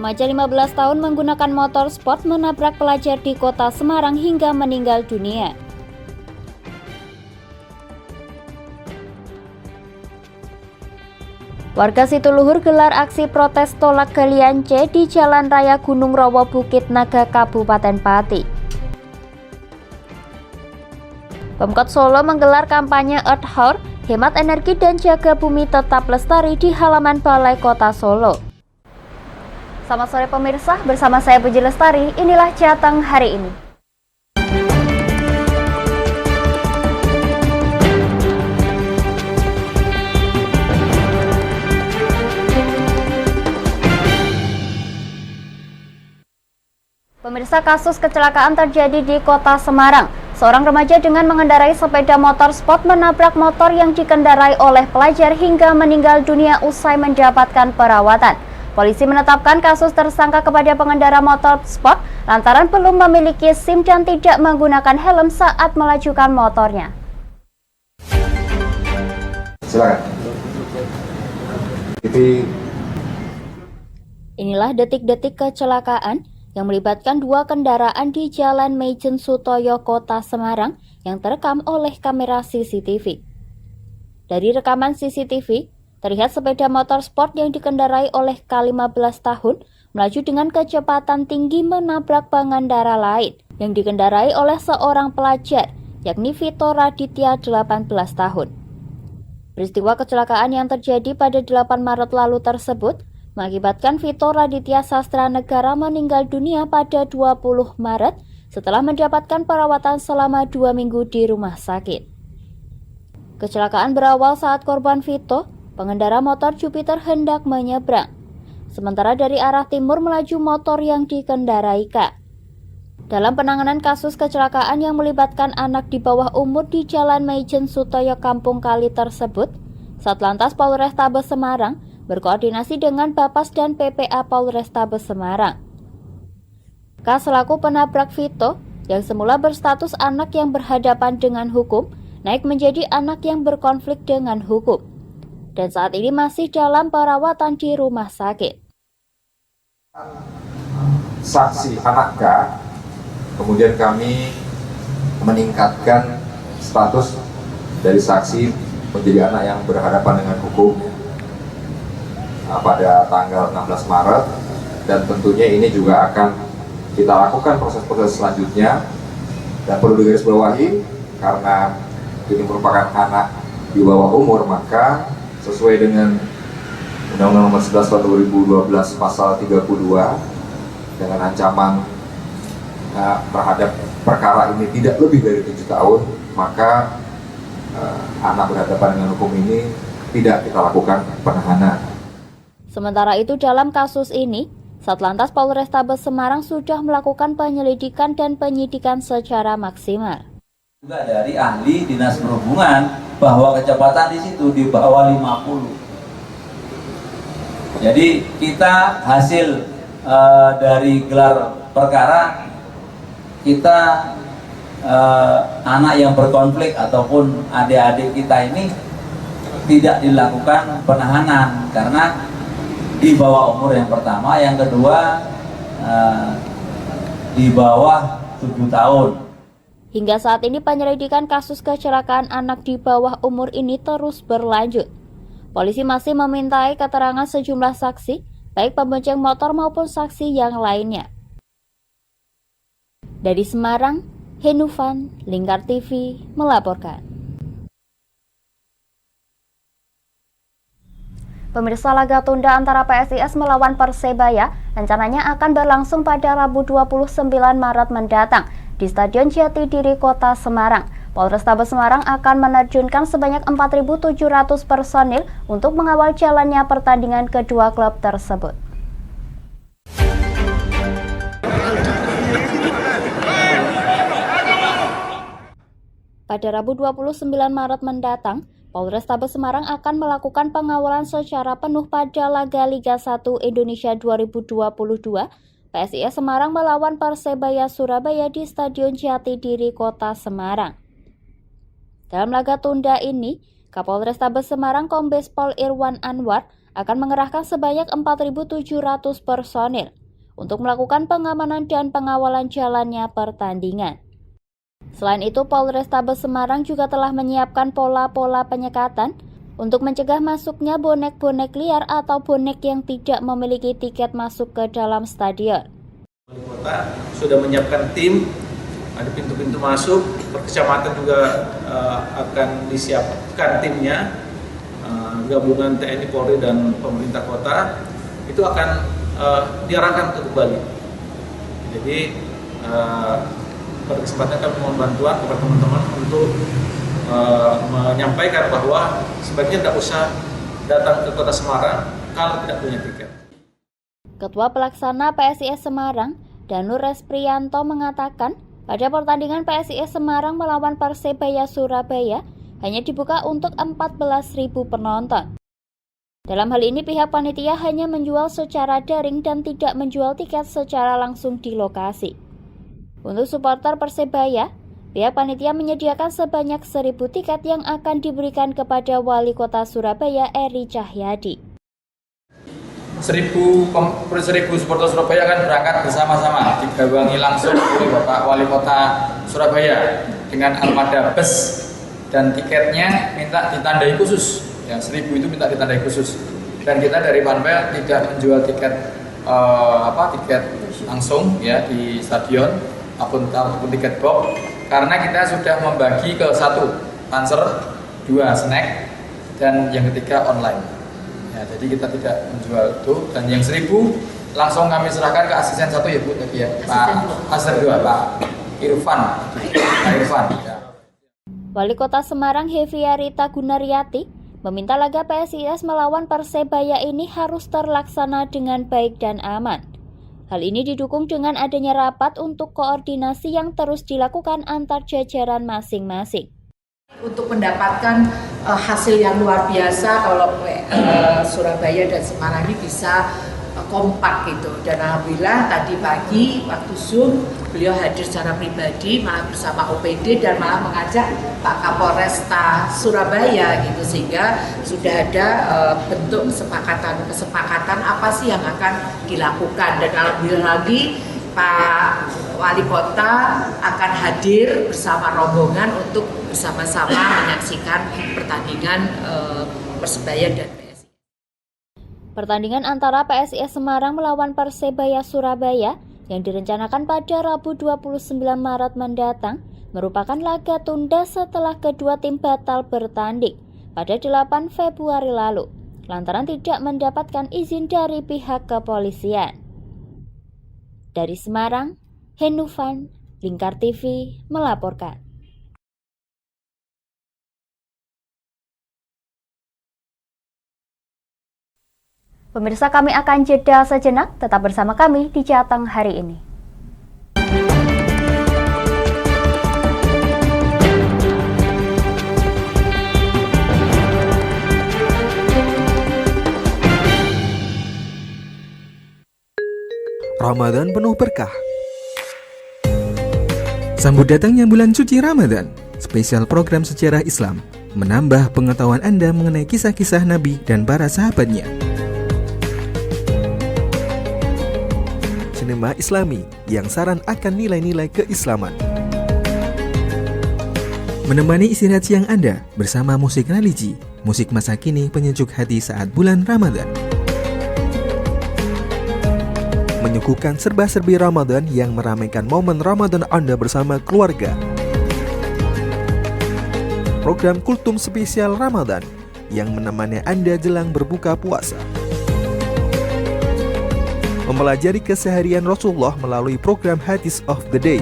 Remaja 15 tahun menggunakan motor sport menabrak pelajar di kota Semarang hingga meninggal dunia. Warga Situluhur gelar aksi protes tolak galian C di Jalan Raya Gunung Rawa Bukit Naga, Kabupaten Pati. Pemkot Solo menggelar kampanye Earth Hour, hemat energi dan jaga bumi tetap lestari di halaman Balai Kota Solo. Selamat sore pemirsa, bersama saya Puji Lestari, inilah Jateng hari ini. Pemirsa, kasus kecelakaan terjadi di kota Semarang. Seorang remaja dengan mengendarai sepeda motor sport menabrak motor yang dikendarai oleh pelajar hingga meninggal dunia usai mendapatkan perawatan. Polisi menetapkan kasus tersangka kepada pengendara motor sport lantaran belum memiliki SIM dan tidak menggunakan helm saat melajukan motornya. Silakan. Inilah detik-detik kecelakaan yang melibatkan dua kendaraan di Jalan Maijen Sutoyo, Kota Semarang yang terekam oleh kamera CCTV. Dari rekaman CCTV, terlihat sepeda motor sport yang dikendarai oleh K15 tahun melaju dengan kecepatan tinggi menabrak pengendara lain yang dikendarai oleh seorang pelajar, yakni Vito Raditya 18 tahun. Peristiwa kecelakaan yang terjadi pada 8 Maret lalu tersebut mengakibatkan Vito Raditya Sastra Negara meninggal dunia pada 20 Maret setelah mendapatkan perawatan selama 2 minggu di rumah sakit. Kecelakaan berawal saat korban Vito, pengendara motor Jupiter, hendak menyeberang, sementara dari arah timur melaju motor yang dikendarai K. Dalam penanganan kasus kecelakaan yang melibatkan anak di bawah umur di Jalan Maijen Sutoyo Kampung Kali tersebut, Satlantas Polrestabes Semarang berkoordinasi dengan Bapas dan PPA Polrestabes Semarang. K selaku penabrak Vito yang semula berstatus anak yang berhadapan dengan hukum naik menjadi anak yang berkonflik dengan hukum dan saat ini masih dalam perawatan di rumah sakit. Saksi anak K, kemudian kami meningkatkan status dari saksi menjadi anak yang berhadapan dengan hukum pada tanggal 16 Maret dan tentunya ini juga akan kita lakukan proses-proses selanjutnya dan perlu digarisbawahi karena ini merupakan anak di bawah umur, maka sesuai dengan Undang-Undang Nomor 11 Tahun 2012 Pasal 32 dengan ancaman terhadap perkara ini tidak lebih dari 7 tahun, maka anak berhadapan dengan hukum ini tidak kita lakukan penahanan. Sementara itu dalam kasus ini, Satlantas Polrestabes Semarang sudah melakukan penyelidikan dan penyidikan secara maksimal. Juga dari ahli Dinas Perhubungan bahwa kecepatan di situ di bawah 50. Jadi kita hasil dari gelar perkara, kita anak yang berkonflik ataupun adik-adik kita ini tidak dilakukan penahanan karena di bawah umur yang pertama, yang kedua di bawah 7 tahun. Hingga saat ini penyelidikan kasus kecelakaan anak di bawah umur ini terus berlanjut. Polisi masih memintai keterangan sejumlah saksi, baik pembonceng motor maupun saksi yang lainnya. Dari Semarang, Henufan, Lingkar TV melaporkan. Pemirsa, laga tunda antara PSIS melawan Persebaya rencananya akan berlangsung pada Rabu 29 Maret mendatang di Stadion Jatidiri, Kota Semarang. Polrestabes Semarang akan menerjunkan sebanyak 4.700 personil untuk mengawal jalannya pertandingan kedua klub tersebut. Pada Rabu 29 Maret mendatang, Polrestabes Semarang akan melakukan pengawalan secara penuh pada laga Liga 1 Indonesia 2022 PSIS Semarang melawan Persebaya Surabaya di Stadion Jatidiri, Kota Semarang. Dalam laga tunda ini, Kapolrestabes Semarang Kombes Pol Irwan Anwar akan mengerahkan sebanyak 4.700 personil untuk melakukan pengamanan dan pengawalan jalannya pertandingan. Selain itu, Polrestabes Semarang juga telah menyiapkan pola-pola penyekatan untuk mencegah masuknya bonek-bonek liar atau bonek yang tidak memiliki tiket masuk ke dalam stadion. Wali Kota sudah menyiapkan tim, ada pintu-pintu masuk, per kecamatan juga akan disiapkan timnya, gabungan TNI, Polri, dan pemerintah kota, itu akan diarahkan ke Bali. Jadi pada kesempatan kami mohon bantuan kepada teman-teman untuk menyampaikan bahwa sebaiknya tidak usah datang ke Kota Semarang kalau tidak punya tiket. Ketua Pelaksana PSIS Semarang, Danur Resprianto, mengatakan pada pertandingan PSIS Semarang melawan Persebaya Surabaya hanya dibuka untuk 14.000 penonton. Dalam hal ini pihak panitia hanya menjual secara daring dan tidak menjual tiket secara langsung di lokasi. Untuk supporter Persebaya, pihak panitia menyediakan sebanyak 1.000 tiket yang akan diberikan kepada Wali Kota Surabaya Eri Cahyadi. 1.000 supporter Surabaya akan berangkat bersama-sama, digawangi langsung oleh Bapak Wali Kota Surabaya dengan armada bus, dan tiketnya minta ditandai khusus. Ya, 1.000 itu minta ditandai khusus. Dan kita dari Panpel tidak menjual tiket tiket langsung ya di stadion ataupun tiket box, karena kita sudah membagi ke 1 panser, 2 snack, dan yang ketiga online. Ya, jadi kita tidak menjual itu, dan yang 1.000 langsung kami serahkan ke asisten 1 ya Bu tadi ya, Pak Asisten 2, Pak Irfan. Ya. Wali Kota Semarang Heviarita Gunariyati meminta laga PSIS melawan Persebaya ini harus terlaksana dengan baik dan aman. Hal ini didukung dengan adanya rapat untuk koordinasi yang terus dilakukan antar jajaran masing-masing. Untuk mendapatkan hasil yang luar biasa kalau Surabaya dan Semarang ini bisa kompak gitu. Dan alhamdulillah tadi pagi waktu Zoom beliau hadir secara pribadi malah bersama OPD dan malah mengajak Pak Kapolresta Surabaya gitu, sehingga sudah ada bentuk kesepakatan apa sih yang akan dilakukan. Dan alhamdulillah lagi Pak Wali Kota akan hadir bersama rombongan untuk bersama-sama menyaksikan pertandingan Persebaya dan PSIS. Pertandingan antara PSIS Semarang melawan Persebaya Surabaya yang direncanakan pada Rabu 29 Maret mendatang merupakan laga tunda setelah kedua tim batal bertanding pada 8 Februari lalu lantaran tidak mendapatkan izin dari pihak kepolisian. Dari Semarang, Henufan, Lingkar TV melaporkan. Pemirsa, kami akan jeda sejenak, tetap bersama kami di Jateng hari ini. Ramadan penuh berkah. Sambut datangnya bulan suci Ramadan. Spesial program sejarah Islam menambah pengetahuan Anda mengenai kisah-kisah Nabi dan para sahabatnya. Sinema Islami yang saran akan nilai-nilai keislaman. Menemani istirahat siang Anda bersama musik religi, musik masa kini penyejuk hati saat bulan Ramadan. Menyuguhkan serba-serbi Ramadan yang meramaikan momen Ramadan Anda bersama keluarga. Program Kultum Spesial Ramadan yang menemani Anda jelang berbuka puasa. Mempelajari keseharian Rasulullah melalui program Hadis of the Day.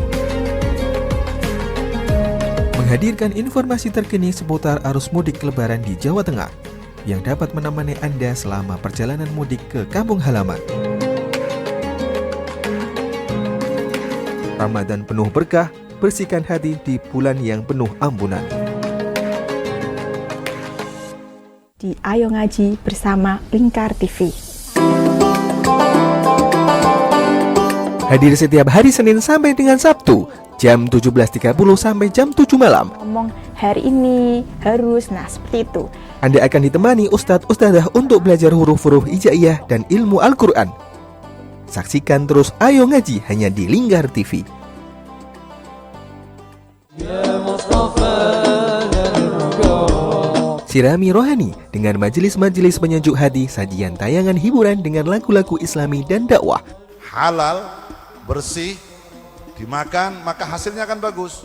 Menghadirkan informasi terkini seputar arus mudik Lebaran di Jawa Tengah yang dapat menemani Anda selama perjalanan mudik ke kampung halaman. Ramadan penuh berkah, bersihkan hati di bulan yang penuh ampunan. Di Ayo Ngaji bersama Lingkar TV. Hadir setiap hari Senin sampai dengan Sabtu, jam 17.30 sampai jam 7 malam. Ngomong hari ini harus, nah seperti itu. Anda akan ditemani ustadz-ustadzah untuk belajar huruf-huruf hijaiyah dan ilmu Al-Quran. Saksikan terus Ayo Ngaji hanya di Linggar TV. Sirami rohani dengan majelis-majelis penyejuk hati, sajian tayangan hiburan dengan lagu-lagu Islami dan dakwah. Halal, bersih, dimakan maka hasilnya akan bagus.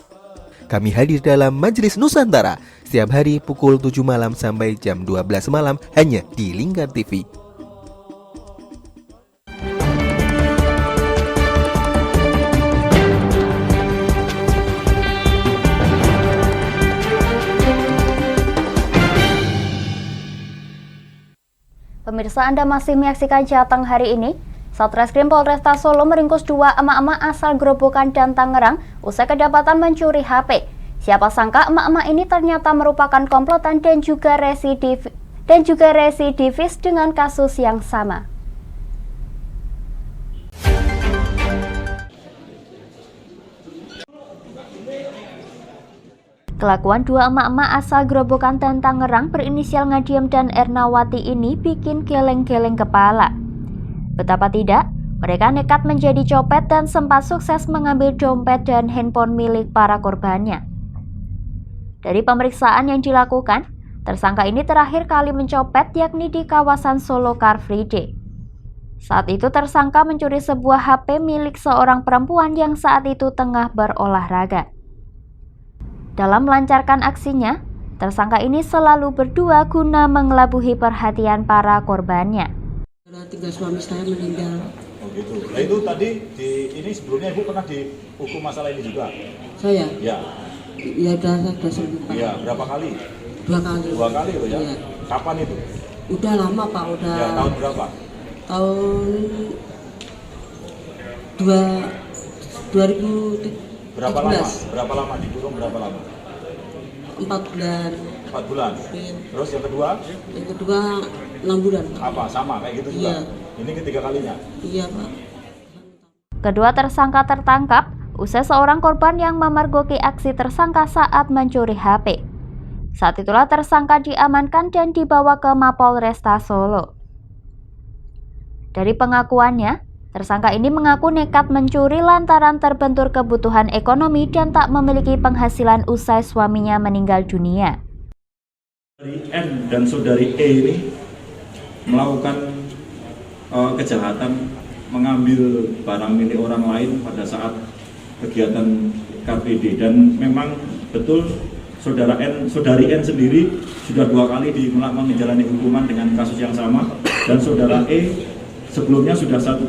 Kami hadir dalam Majelis Nusantara setiap hari pukul 7 malam sampai jam 12 malam hanya di Linggar TV. Pemirsa, Anda masih menyaksikan Jateng hari ini. Satreskrim Polresta Solo meringkus 2 emak-emak asal Grobogan dan Tangerang usai kedapatan mencuri HP. Siapa sangka emak-emak ini ternyata merupakan komplotan dan juga residivis dengan kasus yang sama. Kelakuan 2 emak-emak asal Grobogan dan Tangerang berinisial Ngadiem dan Ernawati ini bikin geleng-geleng kepala. Betapa tidak, mereka nekat menjadi copet dan sempat sukses mengambil dompet dan handphone milik para korbannya. Dari pemeriksaan yang dilakukan, tersangka ini terakhir kali mencopet yakni di kawasan Solo Car Free Day. Saat itu tersangka mencuri sebuah HP milik seorang perempuan yang saat itu tengah berolahraga. Dalam melancarkan aksinya, tersangka ini selalu berdua guna mengelabuhi perhatian para korbannya. Tinggal suami saya meninggal. Oh gitu. Nah itu tadi ini sebelumnya Ibu pernah dihukum masalah ini juga? Saya? Ya. Ya sudah sembuh Pak. Ya, berapa kali? 2 kali. 2 kali loh ya? Ya. Kapan itu? Udah lama Pak, udah. Ya, tahun berapa? Tahun 2000. Berapa lama? Berapa lama dikurung? Berapa lama? 4 bulan. 4 bulan? Ya. Terus yang kedua? Yang kedua 6 bulan. Apa? Sama kayak gitu juga? Iya. Ini ketiga kalinya? Iya Pak. Kedua tersangka tertangkap usai seorang korban yang memergoki aksi tersangka saat mencuri HP. Saat itulah tersangka diamankan dan dibawa ke Mapolresta Solo. Dari pengakuannya, tersangka ini mengaku nekat mencuri lantaran terbentur kebutuhan ekonomi dan tak memiliki penghasilan usai suaminya meninggal dunia. Saudari N dan saudari E ini melakukan kejahatan mengambil barang milik orang lain pada saat kegiatan KPD, dan memang betul saudari N sendiri sudah 2 kali menjalani hukuman dengan kasus yang sama, dan saudara E sebelumnya sudah satu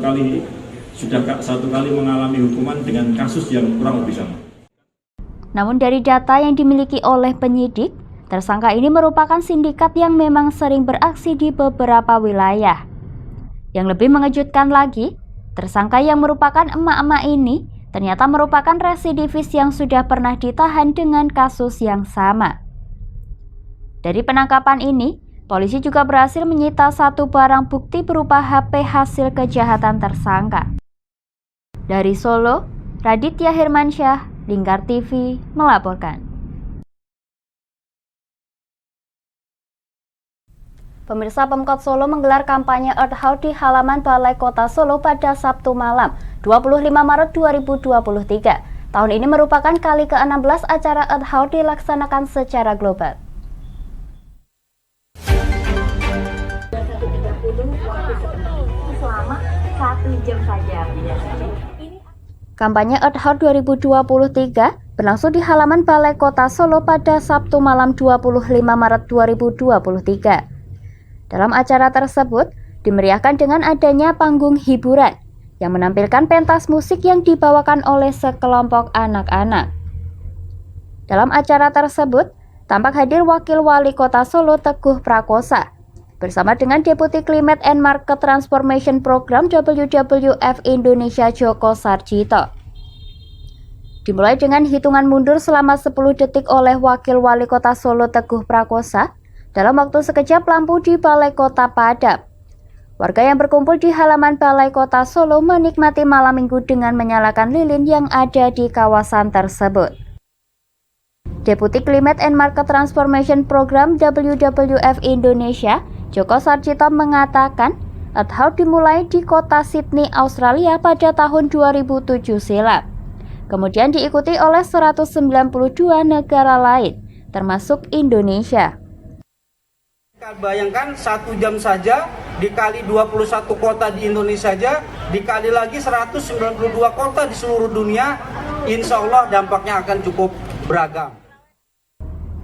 kali mengalami hukuman dengan kasus yang kurang lebih sama. Namun dari data yang dimiliki oleh penyidik, tersangka ini merupakan sindikat yang memang sering beraksi di beberapa wilayah. Yang lebih mengejutkan lagi, tersangka yang merupakan emak-emak ini ternyata merupakan residivis yang sudah pernah ditahan dengan kasus yang sama. Dari penangkapan ini, polisi juga berhasil menyita 1 barang bukti berupa HP hasil kejahatan tersangka. Dari Solo, Raditya Hermansyah, Linggar TV melaporkan. Pemirsa, Pemkot Solo menggelar kampanye Earth Hour di halaman Balai Kota Solo pada Sabtu malam, 25 Maret 2023. Tahun ini merupakan kali ke-16 acara Earth Hour dilaksanakan secara global. Selama 1 jam saja. Kampanye Earth Hour 2023 berlangsung di halaman Balai Kota Solo pada Sabtu malam 25 Maret 2023. Dalam acara tersebut, dimeriahkan dengan adanya panggung hiburan yang menampilkan pentas musik yang dibawakan oleh sekelompok anak-anak. Dalam acara tersebut, tampak hadir Wakil Wali Kota Solo Teguh Prakosa, bersama dengan Deputi Climate and Market Transformation Program WWF Indonesia Joko Sarjito. Dimulai dengan hitungan mundur selama 10 detik oleh Wakil Wali Kota Solo Teguh Prakosa. Dalam waktu sekejap lampu di Balai Kota padam. Warga yang berkumpul di halaman Balai Kota Solo menikmati malam minggu dengan menyalakan lilin yang ada di kawasan tersebut. Deputi Climate and Market Transformation Program WWF Indonesia, Joko Sarjito mengatakan, Earth Hour dimulai di kota Sydney, Australia pada tahun 2007 silam. Kemudian diikuti oleh 192 negara lain, termasuk Indonesia. Bayangkan 1 jam saja dikali 21 kota di Indonesia saja, dikali lagi 192 kota di seluruh dunia, insya Allah dampaknya akan cukup beragam.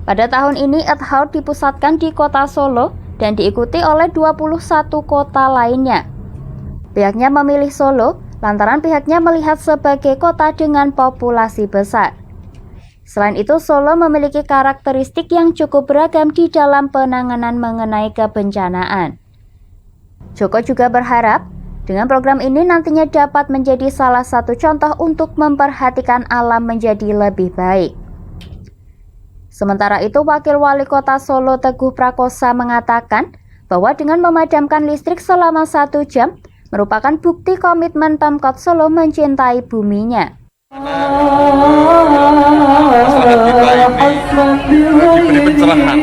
Pada tahun ini Earth Hour dipusatkan di kota Solo dan diikuti oleh 21 kota lainnya. Pihaknya memilih Solo lantaran pihaknya melihat sebagai kota dengan populasi besar. Selain itu, Solo memiliki karakteristik yang cukup beragam di dalam penanganan mengenai kebencanaan. Joko juga berharap dengan program ini nantinya dapat menjadi salah satu contoh untuk memperhatikan alam menjadi lebih baik. Sementara itu, Wakil Wali Kota Solo Teguh Prakosa mengatakan bahwa dengan memadamkan listrik selama 1 jam merupakan bukti komitmen Pemkot Solo mencintai buminya. Masyarakat kita ini diberi pencerahan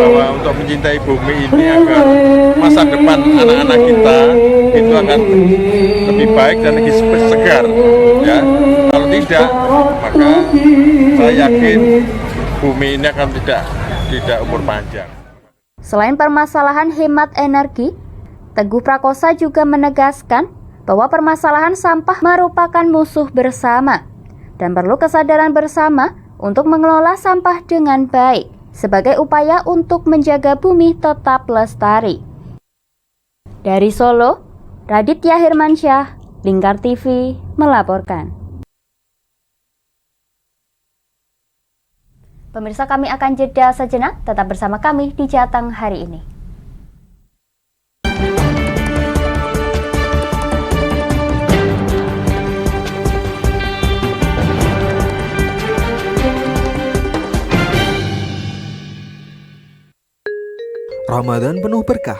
bahwa untuk mencintai bumi ini agar masa depan anak-anak kita itu akan lebih baik dan lebih segar. Ya, kalau tidak, maka saya yakin bumi ini akan tidak umur panjang. Selain permasalahan hemat energi, Teguh Prakosa juga menegaskan bahwa permasalahan sampah merupakan musuh bersama dan perlu kesadaran bersama untuk mengelola sampah dengan baik sebagai upaya untuk menjaga bumi tetap lestari. Dari Solo, Raditya Hirmansyah, Lingkar TV melaporkan. Pemirsa, kami akan jeda sejenak, tetap bersama kami di Jateng hari ini. Ramadan penuh berkah.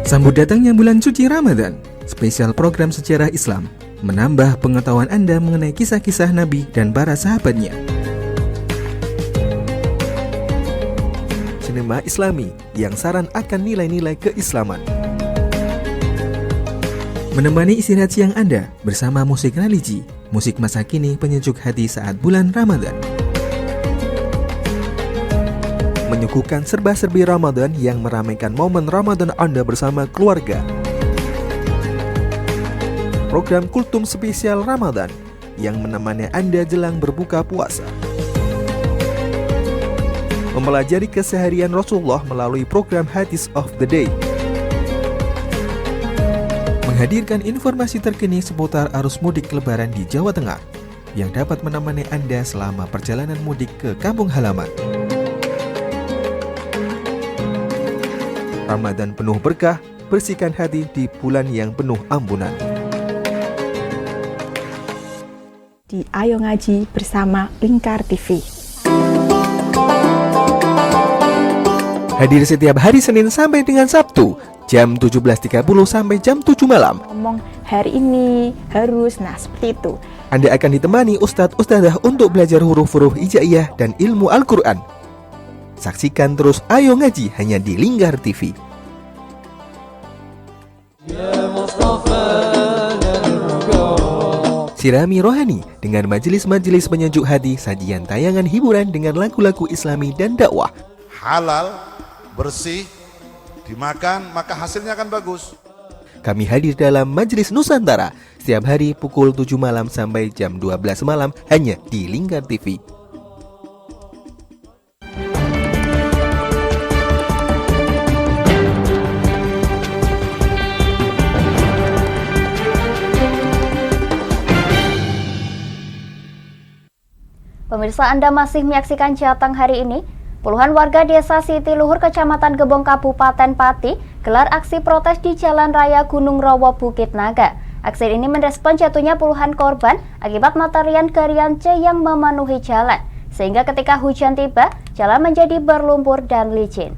Sambut datangnya bulan suci Ramadan, spesial program sejarah Islam menambah pengetahuan Anda mengenai kisah-kisah Nabi dan para sahabatnya. Sinema Islami yang saran akan nilai-nilai keislaman. Menemani istirahat siang Anda bersama musik religi, musik masa kini penyejuk hati saat bulan Ramadan. Menyuguhkan serba-serbi Ramadan yang meramaikan momen Ramadan Anda bersama keluarga. Program Kultum Spesial Ramadan yang menemani Anda jelang berbuka puasa. Mempelajari keseharian Rasulullah melalui program Hadis of the Day. Menghadirkan informasi terkini seputar arus mudik Lebaran di Jawa Tengah yang dapat menemani Anda selama perjalanan mudik ke kampung halaman. Ramadan penuh berkah, bersihkan hati di bulan yang penuh ampunan. Di Ayo Ngaji bersama Lingkar TV. Hadir setiap hari Senin sampai dengan Sabtu, jam 17.30 sampai jam 7 malam. Ngomong hari ini harus, seperti itu. Anda akan ditemani Ustadz-Ustadzah untuk belajar huruf-huruf hijaiyah dan ilmu Al-Quran. Saksikan terus Ayo Ngaji hanya di Lingkar TV. Sirami rohani dengan majelis-majelis penyejuk hati, sajian tayangan hiburan dengan lagu-lagu Islami dan dakwah. Halal, bersih, dimakan maka hasilnya akan bagus. Kami hadir dalam Majelis Nusantara setiap hari pukul 7 malam sampai jam 12 malam hanya di Lingkar TV. Pemirsa, Anda masih menyaksikan Jateng hari ini. Puluhan warga desa Siti Luhur, Kecamatan Gebong, Kabupaten Pati, gelar aksi protes di Jalan Raya Gunung Rowo, Bukit Naga. Aksi ini merespon jatuhnya puluhan korban akibat materian gerian C yang memenuhi jalan, sehingga ketika hujan tiba, jalan menjadi berlumpur dan licin.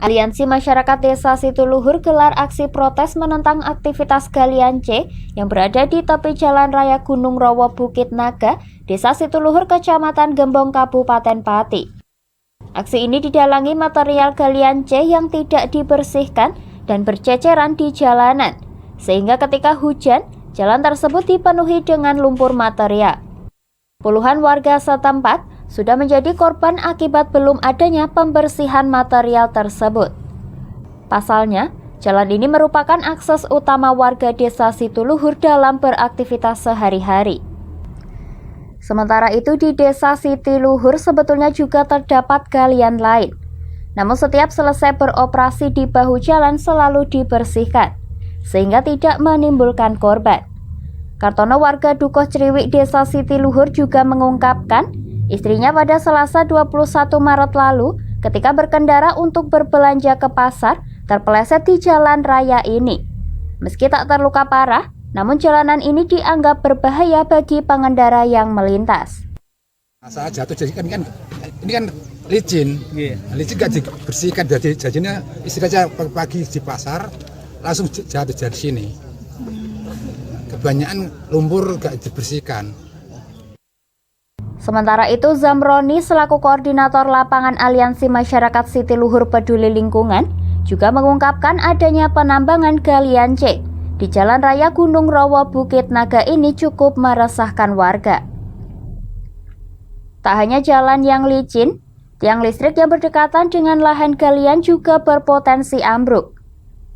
Aliansi Masyarakat Desa Situluhur gelar aksi protes menentang aktivitas galian C yang berada di tepi Jalan Raya Gunung Rowo Bukit Naga, Desa Situluhur, Kecamatan Gembong, Kabupaten Pati. Aksi ini didalangi material galian C yang tidak dibersihkan dan berceceran di jalanan, sehingga ketika hujan, jalan tersebut dipenuhi dengan lumpur material. Puluhan warga setempat sudah menjadi korban akibat belum adanya pembersihan material tersebut. Pasalnya, jalan ini merupakan akses utama warga Desa Situluhur dalam beraktivitas sehari-hari. Sementara itu di Desa Situluhur sebetulnya juga terdapat galian lain. Namun setiap selesai beroperasi di bahu jalan selalu dibersihkan, sehingga tidak menimbulkan korban. Kartono, warga Dukuh Criwik Desa Situluhur, juga mengungkapkan istrinya pada Selasa 21 Maret lalu ketika berkendara untuk berbelanja ke pasar terpeleset di jalan raya ini. Meski tak terluka parah, namun jalanan ini dianggap berbahaya bagi pengendara yang melintas. Saat jatuh jadi kan ini kan licin, licin gak dibersihkan, jadinya istilahnya pagi di pasar langsung jatuh dari sini. Kebanyakan lumpur gak dibersihkan. Sementara itu, Zamroni selaku koordinator lapangan Aliansi Masyarakat Situluhur Peduli Lingkungan juga mengungkapkan adanya penambangan galian C di Jalan Raya Gunung Rowo Bukit Naga ini cukup meresahkan warga. Tak hanya jalan yang licin, tiang listrik yang berdekatan dengan lahan galian juga berpotensi ambruk.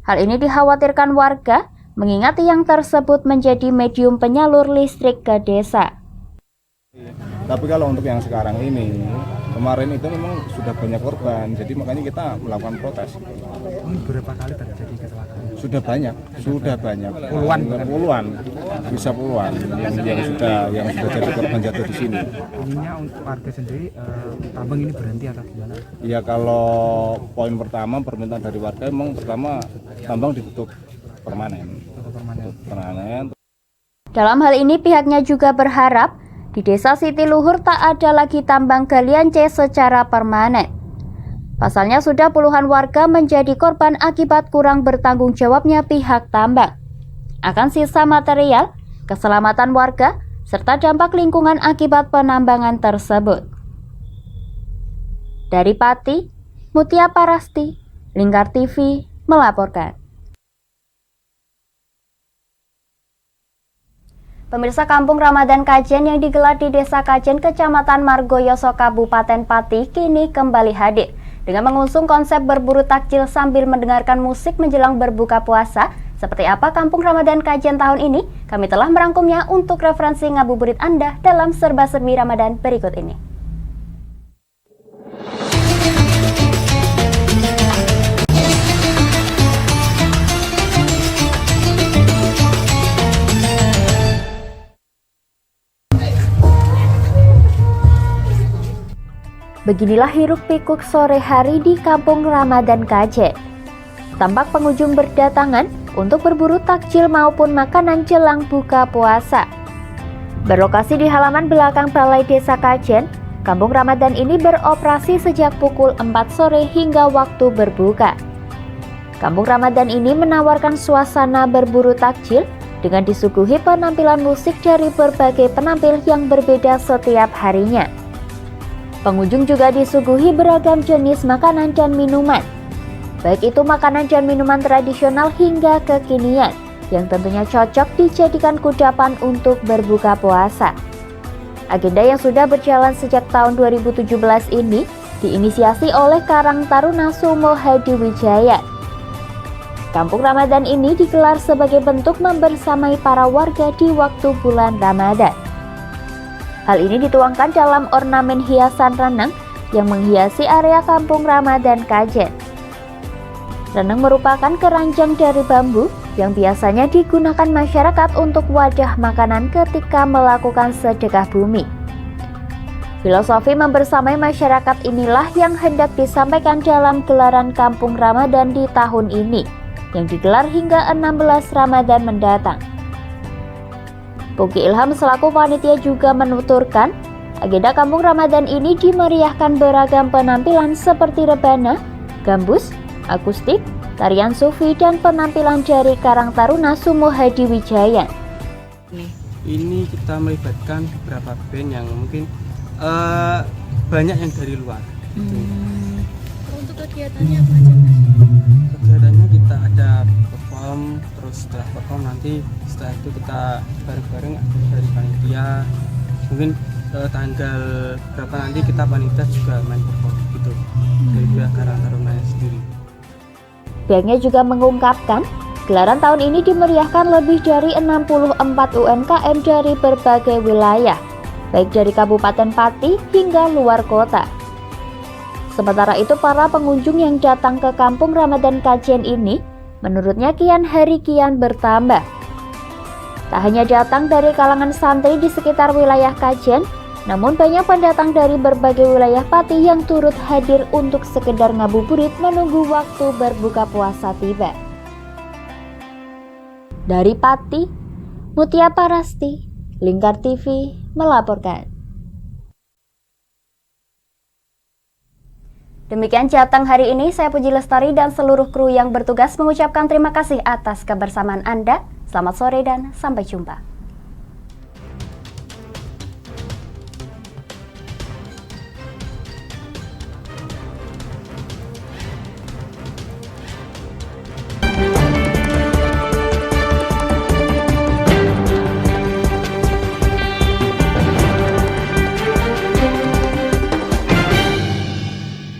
Hal ini dikhawatirkan warga mengingat tiang tersebut menjadi medium penyalur listrik ke desa. Tapi kalau untuk yang sekarang ini, kemarin itu memang sudah banyak korban, jadi makanya kita melakukan protes. Ini berapa kali terjadi kecelakaan? Sudah banyak. Puluhan, bisa puluhan yang sudah jadi korban jatuh di sini. Ininya untuk warga sendiri, tambang ini berhenti atau gimana? Iya, kalau poin pertama permintaan dari warga memang pertama tambang ditutup permanen. Dalam hal ini pihaknya juga berharap di Desa Situluhur tak ada lagi tambang galian C secara permanen. Pasalnya sudah puluhan warga menjadi korban akibat kurang bertanggung jawabnya pihak tambang akan sisa material, keselamatan warga, serta dampak lingkungan akibat penambangan tersebut. Dari Pati, Mutia Parasti, Lingkar TV melaporkan. Pemirsa, Kampung Ramadan Kajen yang digelar di Desa Kajen, Kecamatan Margoyoso, Kabupaten Pati kini kembali hadir dengan mengusung konsep berburu takjil sambil mendengarkan musik menjelang berbuka puasa. Seperti apa Kampung Ramadan Kajen tahun ini? Kami telah merangkumnya untuk referensi ngabuburit Anda dalam serba-serbi Ramadan berikut ini. Beginilah hiruk-pikuk sore hari di Kampung Ramadan Kajen. Tampak pengunjung berdatangan untuk berburu takjil maupun makanan jelang buka puasa. Berlokasi di halaman belakang Balai Desa Kajen, Kampung Ramadan ini beroperasi sejak pukul 4 sore hingga waktu berbuka. Kampung Ramadan ini menawarkan suasana berburu takjil dengan disuguhi penampilan musik dari berbagai penampil yang berbeda setiap harinya. Pengunjung juga disuguhi beragam jenis makanan dan minuman, baik itu makanan dan minuman tradisional hingga kekinian, yang tentunya cocok dijadikan kudapan untuk berbuka puasa. Agenda yang sudah berjalan sejak tahun 2017 ini diinisiasi oleh Karang Taruna Sumo Hadi Wijaya. Kampung Ramadan ini digelar sebagai bentuk membersamai para warga di waktu bulan Ramadan. Hal ini dituangkan dalam ornamen hiasan renang yang menghiasi area Kampung Ramadan Kajen. Renang merupakan keranjang dari bambu yang biasanya digunakan masyarakat untuk wadah makanan ketika melakukan sedekah bumi. Filosofi membersamai masyarakat inilah yang hendak disampaikan dalam gelaran Kampung Ramadan di tahun ini, yang digelar hingga 16 Ramadan mendatang. Puki Ilham selaku panitia juga menuturkan, agenda Kampung Ramadan ini dimeriahkan beragam penampilan seperti rebana, gambus, akustik, tarian sufi, dan penampilan dari Karang Taruna Sumo Hadi Wijaya. Ini kita melibatkan beberapa band yang mungkin banyak yang dari luar. Untuk kegiatannya apa aja, Mas? Kegiatannya kita ada perform, terus setelah perform nanti setelah itu kita bareng-bareng dari panitia. Mungkin tanggal berapa nanti kita panitia juga main perform gitu dari pihak Karang Taruna sendiri. Pihaknya juga mengungkapkan, gelaran tahun ini dimeriahkan lebih dari 64 UMKM dari berbagai wilayah, baik dari Kabupaten Pati hingga luar kota. Sementara itu, para pengunjung yang datang ke Kampung Ramadan Kajen ini, menurutnya kian hari kian bertambah. Tak hanya datang dari kalangan santri di sekitar wilayah Kajen, namun banyak pendatang dari berbagai wilayah Pati yang turut hadir untuk sekedar ngabuburit menunggu waktu berbuka puasa tiba. Dari Pati, Mutia Parasti, Lingkar TV melaporkan. Demikian Jateng hari ini, saya Puji Lestari dan seluruh kru yang bertugas mengucapkan terima kasih atas kebersamaan Anda. Selamat sore dan sampai jumpa.